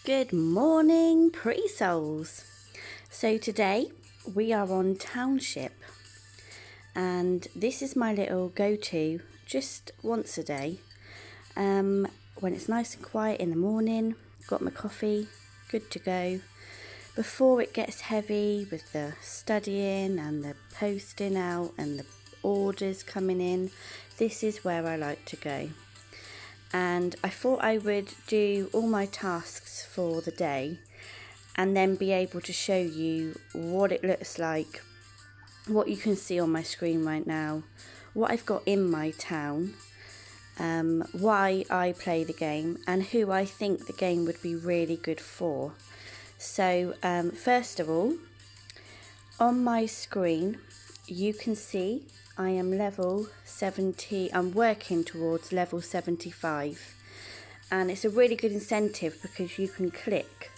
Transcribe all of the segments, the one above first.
Good morning, Prettysouls. So today we are on Township, and this is my little go-to just once a day. When it's nice and quiet in the morning, got my coffee, good to go. Before it gets heavy with the studying and the posting out and the orders coming in, this is where I like to go. And I thought I would do all my tasks for the day and then be able to show you what it looks like, what you can see on my screen right now, what I've got in my town, why I play the game, and who I think the game would be really good for. So first of all, on my screen you can see I am level 70, I'm working towards level 75, and it's a really good incentive because you can click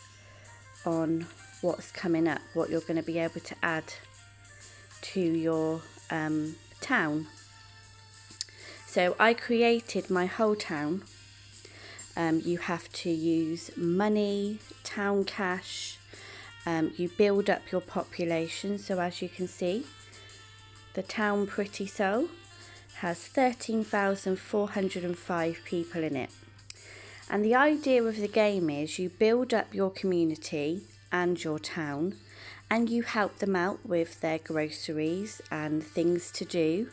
on what's coming up, what you're going to be able to add to your town. So I created my whole town. You have to use money, town cash, you build up your population. So as you can see, the town Prettysouls has 13,405 people in it. And the idea of the game is you build up your community and your town, and you help them out with their groceries and things to do,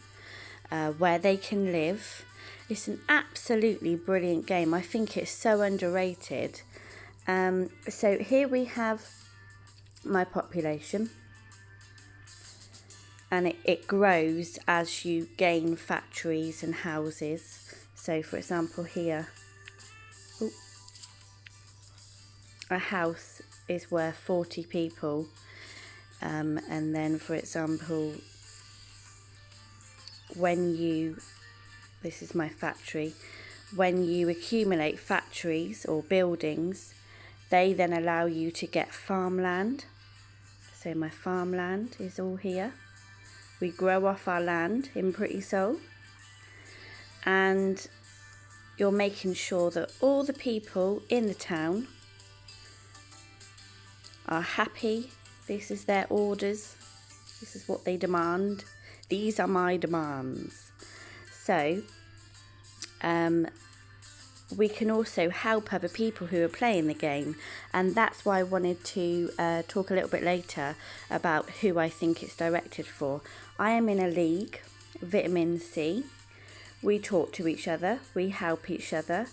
where they can live. It's an absolutely brilliant game. I think it's so underrated. So here we have my population. And it grows as you gain factories and houses. So for example here, a house is worth 40 people. And then for example, this is my factory, when you accumulate factories or buildings, they then allow you to get farmland. So my farmland is all here. We grow off our land in Prettysouls, and you're making sure that all the people in the town are happy. This is their orders. This is what they demand. These are my demands. So we can also help other people who are playing the game, and that's why I wanted to talk a little bit later about who I think it's directed for. I am in a league, Vitamin C. We talk to each other, we help each other.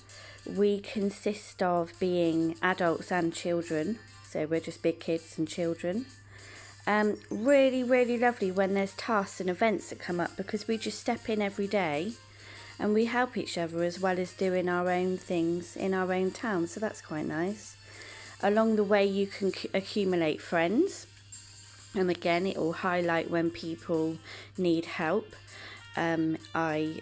We consist of being adults and children, so we're just big kids and children. Really, really lovely when there's tasks and events that come up, because we just step in every day and we help each other as well as doing our own things in our own town, so that's quite nice. Along the way you can accumulate friends, and again it will highlight when people need help. I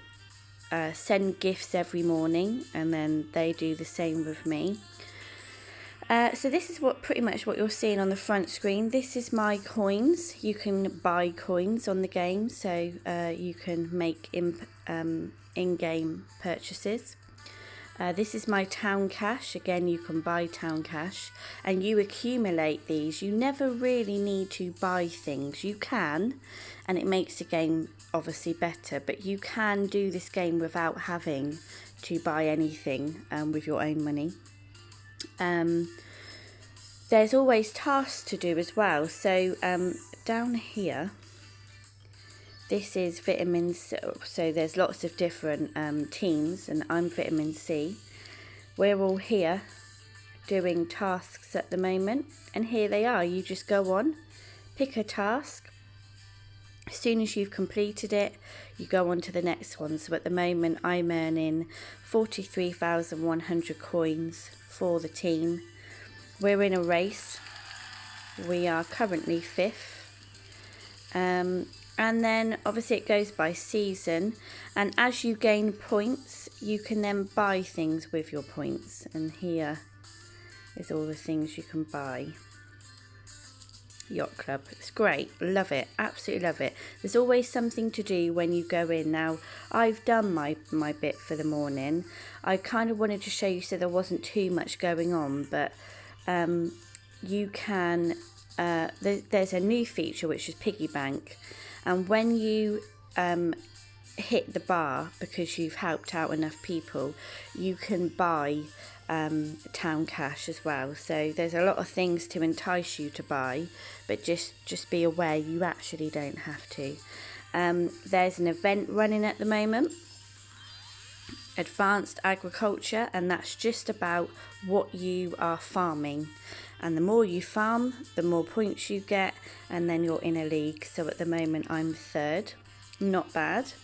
send gifts every morning, and then they do the same with me. So this is pretty much what you're seeing on the front screen. This is my coins. You can buy coins on the game, so you can make in-game purchases. This is my town cash. Again, you can buy town cash, and you accumulate these. You never really need to buy things. You can, and it makes the game obviously better, but you can do this game without having to buy anything with your own money. There's always tasks to do as well. So down here, this is Vitamin C. So there's lots of different teams, and I'm Vitamin C. We're all here doing tasks at the moment, and here they are. You just go on, pick a task. As soon as you've completed it, you go on to the next one. So at the moment I'm earning 43,100 coins for the team. We're in a race. We are currently 5th. And then obviously it goes by season, and as you gain points you can then buy things with your points, and here is all the things you can buy. Yacht Club, it's great, love it, absolutely love it. There's always something to do when you go in. Now I've done my bit for the morning. I kind of wanted to show you so there wasn't too much going on, but you can, there's a new feature which is piggy bank, and when you hit the bar because you've helped out enough people, you can buy town cash as well. So there's a lot of things to entice you to buy, but just be aware you actually don't have to. There's an event running at the moment, Advanced Agriculture, and that's just about what you are farming, and the more you farm the more points you get, and then you're in a league. So at the moment I'm third, not bad.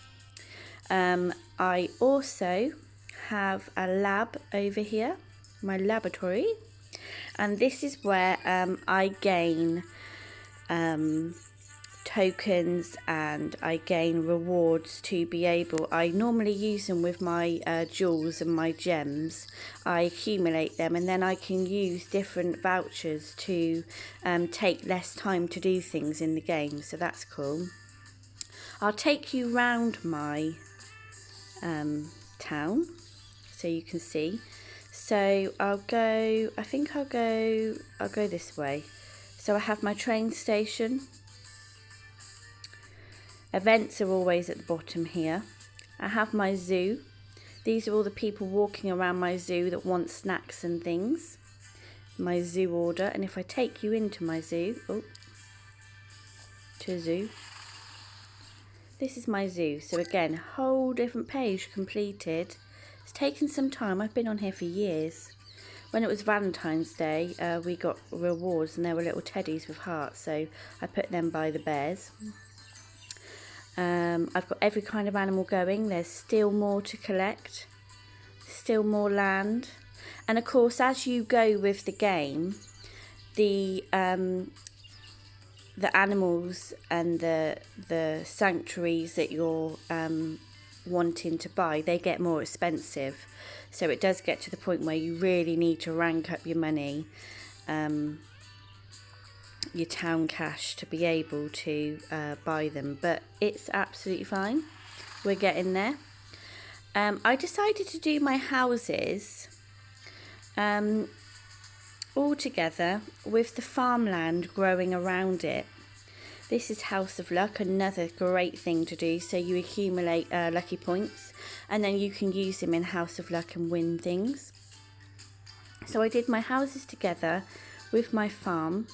I also have a lab over here, my laboratory, and this is where I gain tokens and I gain rewards to be able, I normally use them with my jewels and my gems. I accumulate them and then I can use different vouchers to take less time to do things in the game, so that's cool. I'll take you round my town so you can see. So I'll go this way. So I have my train station. Events are always at the bottom here. I have my zoo. These are all the people walking around my zoo that want snacks and things. My zoo order, and if I take you into my zoo, this is my zoo. So again, whole different page completed. It's taken some time. I've been on here for years. When it was Valentine's Day, we got rewards and there were little teddies with hearts, so I put them by the bears. I've got every kind of animal going. There's still more to collect, still more land, and of course as you go with the game, the animals and the sanctuaries that you're wanting to buy, they get more expensive. So it does get to the point where you really need to rank up your money, your town cash, to be able to buy them. But it's absolutely fine. We're getting there. I decided to do my houses all together with the farmland growing around it. This is House of Luck, another great thing to do. So you accumulate lucky points and then you can use them in House of Luck and win things. So I did my houses together with my farm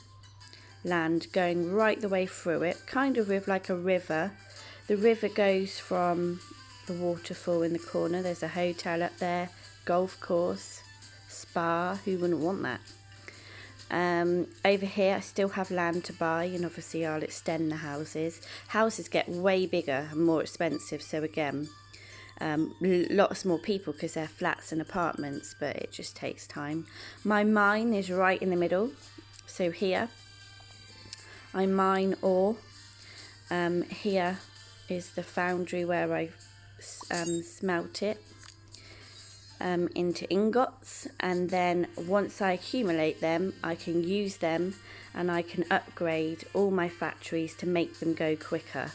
land going right the way through it, kind of with like a river. The river goes from the waterfall in the corner. There's a hotel up there, golf course, spa, who wouldn't want that? Over here I still have land to buy, and obviously I'll extend the houses. Houses get way bigger and more expensive, so again, lots more people because they're flats and apartments, but it just takes time. My mine is right in the middle, so here I mine ore. Here is the foundry where I smelt it into ingots, and then once I accumulate them I can use them and I can upgrade all my factories to make them go quicker,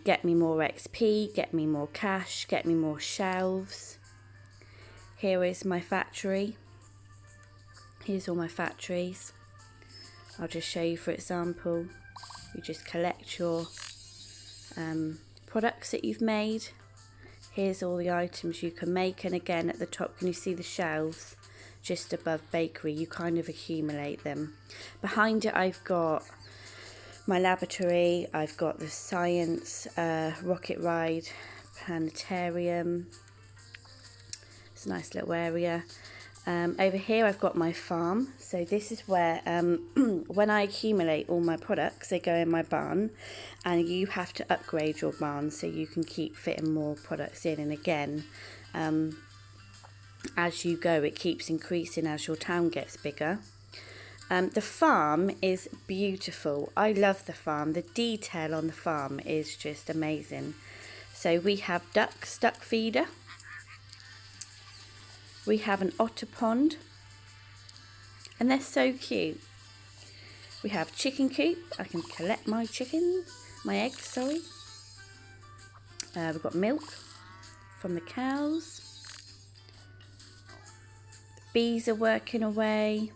get me more XP, get me more cash, get me more shelves. Here is my factory. Here's all my factories. I'll just show you, for example, you just collect your products that you've made. Here's all the items you can make, and again at the top can you see the shelves just above bakery? You kind of accumulate them. Behind it I've got my laboratory, I've got the science rocket ride, planetarium. It's a nice little area. Over here I've got my farm. So this is where when I accumulate all my products, they go in my barn, and you have to upgrade your barn so you can keep fitting more products in. And again, as you go, it keeps increasing as your town gets bigger. The farm is beautiful. I love the farm. The detail on the farm is just amazing. So we have ducks, duck feeder. We have an otter pond, and they're so cute. We have chicken coop. I can collect my chickens, my eggs, sorry. We've got milk from the cows. The bees are working away.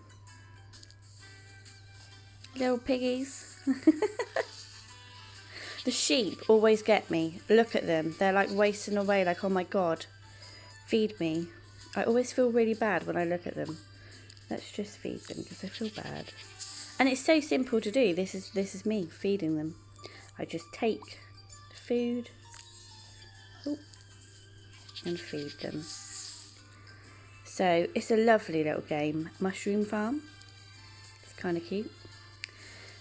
little piggies. The sheep always get me. Look at them. They're like wasting away, like, oh my God, feed me. I always feel really bad when I look at them. Let's just feed them because I feel bad. And it's so simple to do. This is me feeding them. I just take food and feed them. So it's a lovely little game. Mushroom farm. It's kind of cute.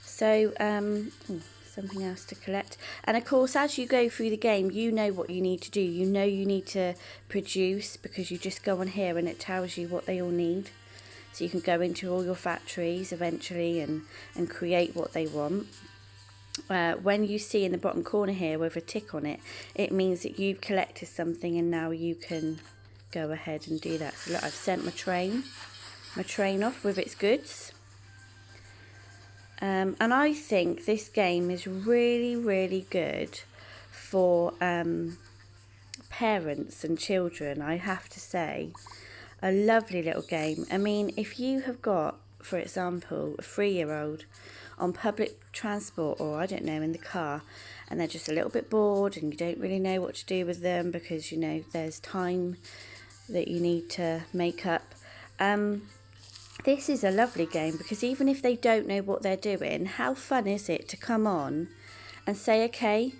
So something else to collect. And of course, as you go through the game, you know what you need to do. You know you need to produce, because you just go on here and it tells you what they all need. So you can go into all your factories eventually and create what they want. When you see in the bottom corner here with a tick on it, it means that you've collected something and now you can go ahead and do that. So look, I've sent my train off with its goods. And I think this game is really, really good for parents and children, I have to say. A lovely little game. I mean, if you have got, for example, a 3-year-old on public transport, or I don't know, in the car, and they're just a little bit bored and you don't really know what to do with them because, you know, there's time that you need to make up. This is a lovely game, because even if they don't know what they're doing, how fun is it to come on and say, okay,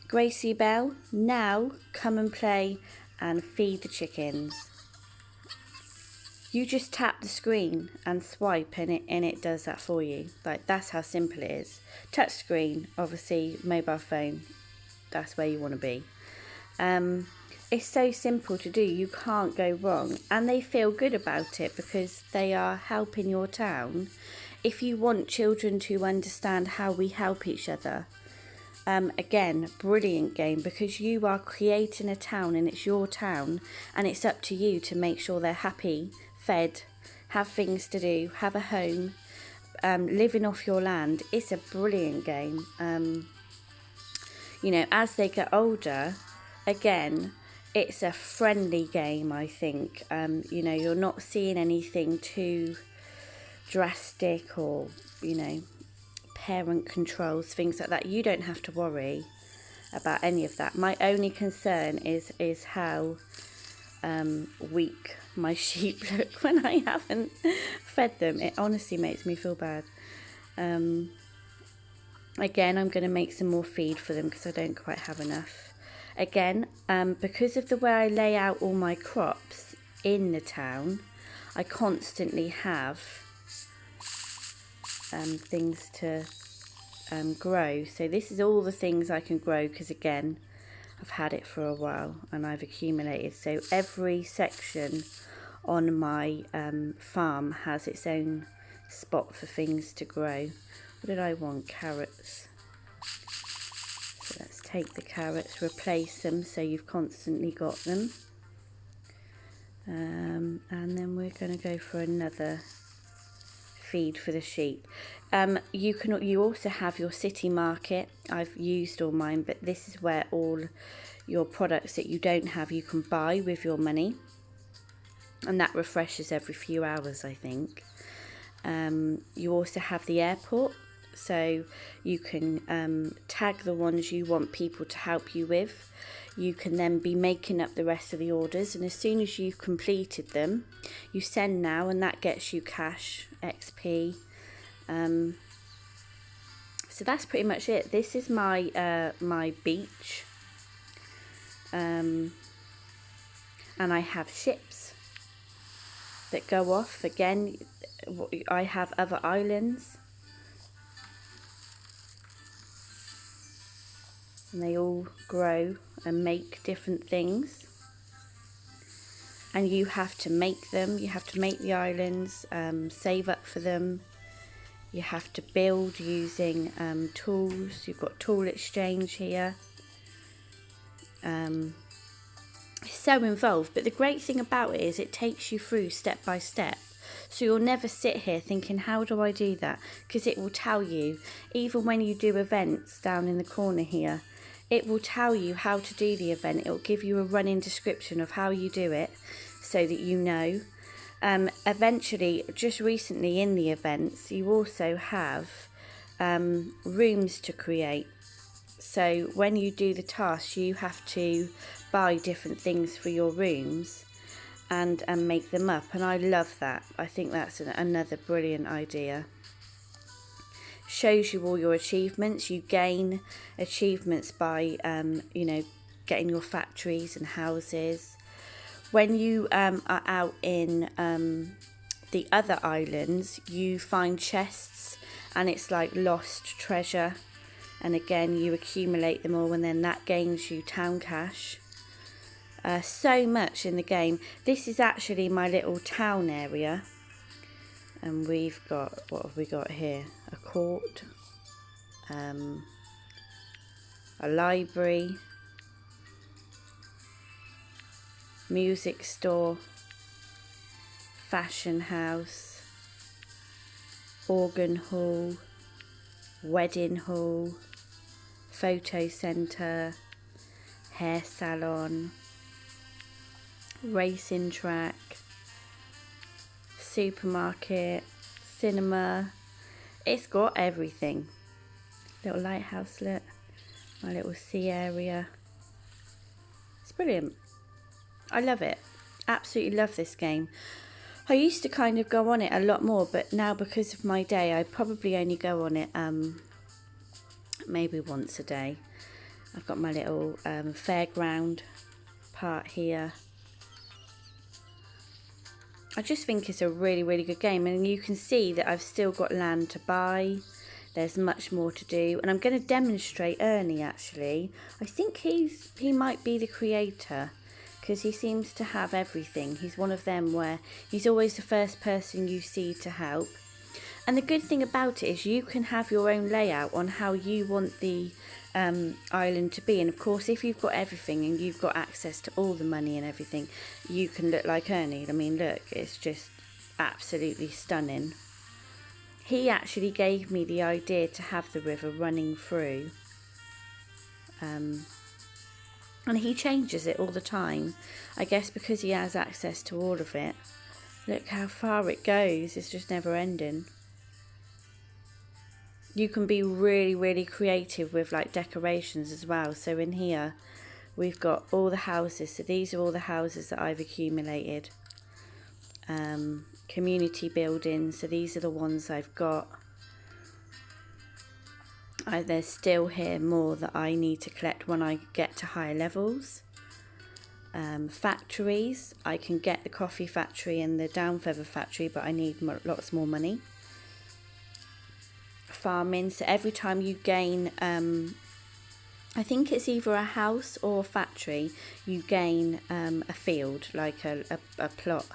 Gracie Bell, now come and play and feed the chickens. You just tap the screen and swipe and it does that for you. Like, that's how simple it is. Touch screen, obviously, mobile phone, that's where you want to be. It's so simple to do, you can't go wrong. And they feel good about it because they are helping your town. If you want children to understand how we help each other, again, brilliant game, because you are creating a town and it's your town and it's up to you to make sure they're happy, fed, have things to do, have a home, living off your land. It's a brilliant game. You know, as they get older, again, it's a friendly game, I think. You know, you're not seeing anything too drastic or, you know, parent controls, things like that. You don't have to worry about any of that. My only concern is how weak my sheep look when I haven't fed them. It honestly makes me feel bad. Again, I'm going to make some more feed for them because I don't quite have enough. Again, because of the way I lay out all my crops in the town, I constantly have things to grow. So this is all the things I can grow because, again, I've had it for a while and I've accumulated. So every section on my farm has its own spot for things to grow. What did I want? Carrots. So let's take the carrots, replace them so you've constantly got them. And then we're going to go for another feed for the sheep. You also have your city market. I've used all mine, but this is where all your products that you don't have you can buy with your money, and that refreshes every few hours, I think. You also have the airport, so you can tag the ones you want people to help you with. You can then be making up the rest of the orders, and as soon as you've completed them, you send now, and that gets you cash, XP. So that's pretty much it. This is my my beach, and I have ships that go off. Again, I have other islands, and they all grow and make different things, and you have to make them. You have to make the islands, save up for them. You have to build using tools. You've got tool exchange here. It's so involved, but the great thing about it is it takes you through step by step. So you'll never sit here thinking, how do I do that? Because it will tell you, even when you do events down in the corner here, it will tell you how to do the event. It will give you a running description of how you do it so that you know. Eventually, just recently in the events, you also have rooms to create. So when you do the tasks, you have to buy different things for your rooms and make them up, and I love that. I think that's another brilliant idea. Shows you all your achievements. You gain achievements by you know, getting your factories and houses. When you are out in the other islands, you find chests, and it's like lost treasure, and again you accumulate them all, and then that gains you town cash. So much in the game. This is actually my little town area, and we've got, what have we got here? A court, a library, music store, fashion house, organ hall, wedding hall, photo centre, hair salon, racing track, supermarket, cinema. It's got everything. Little lighthouse, look, my little sea area. It's brilliant. I love it. Absolutely love this game. I used to kind of go on it a lot more, but now because of my day, I probably only go on it maybe once a day. I've got my little fairground part here. I just think it's a really, really good game, and you can see that I've still got land to buy. There's much more to do, and I'm going to demonstrate Ernie actually. I think he might be the creator, because he seems to have everything. He's one of them where he's always the first person you see to help. And the good thing about it is you can have your own layout on how you want the island to be. And of course, if you've got everything and you've got access to all the money and everything, you can look like Ernie. I mean, look, it's just absolutely stunning. He actually gave me the idea to have the river running through. And he changes it all the time. I guess because he has access to all of it. Look how far it goes. It's just never ending. You can be really, really creative with like decorations as well. So in here, we've got all the houses. So these are all the houses that I've accumulated. Community buildings. So these are the ones I've got. There's still here more that I need to collect when I get to higher levels. Factories. I can get the coffee factory and the down feather factory, but I need lots more money. Farming, so every time you gain I think it's either a house or a factory, you gain a field, like a plot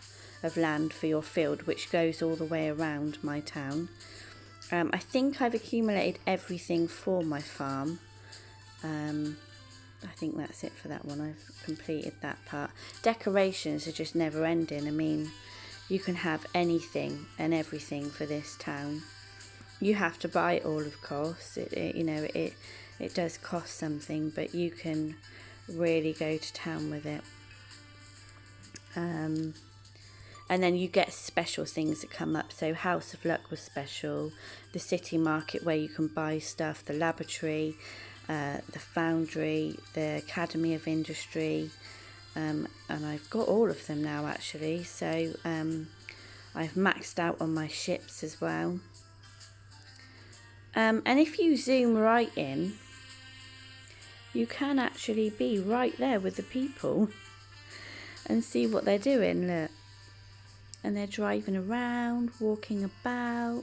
of land for your field, which goes all the way around my town. I think I've accumulated everything for my farm. I think that's it for that one. I've completed that part. Decorations are just never ending. I mean, you can have anything and everything for this town. You have to buy it all, of course. It does cost something, but you can really go to town with it. And then you get special things that come up. So House of Luck was special. The city market where you can buy stuff. The laboratory, the foundry, the Academy of Industry. And I've got all of them now, actually. So I've maxed out on my ships as well. And if you zoom right in, you can actually be right there with the people and see what they're doing, look. And they're driving around, walking about.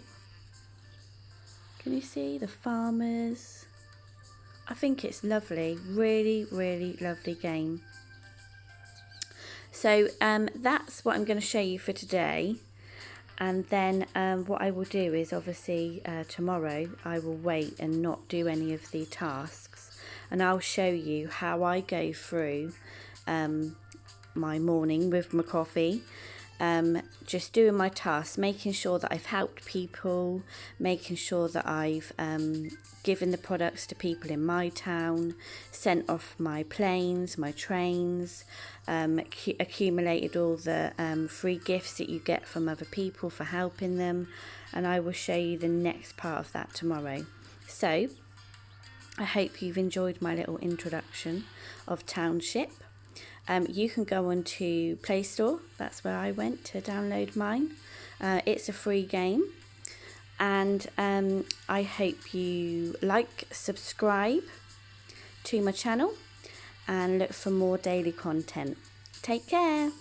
Can you see the farmers? I think it's lovely, really, really lovely game. So that's what I'm going to show you for today. And then what I will do is obviously tomorrow I will wait and not do any of the tasks, and I'll show you how I go through my morning with my coffee, just doing my tasks, making sure that I've helped people, making sure that I've given the products to people in my town, sent off my planes, my trains, accumulated all the free gifts that you get from other people for helping them, and I will show you the next part of that tomorrow. So I hope you've enjoyed my little introduction of Township. You can go on to Play Store, that's where I went to download mine. It's a free game, and I hope you like, subscribe to my channel and look for more daily content. Take care.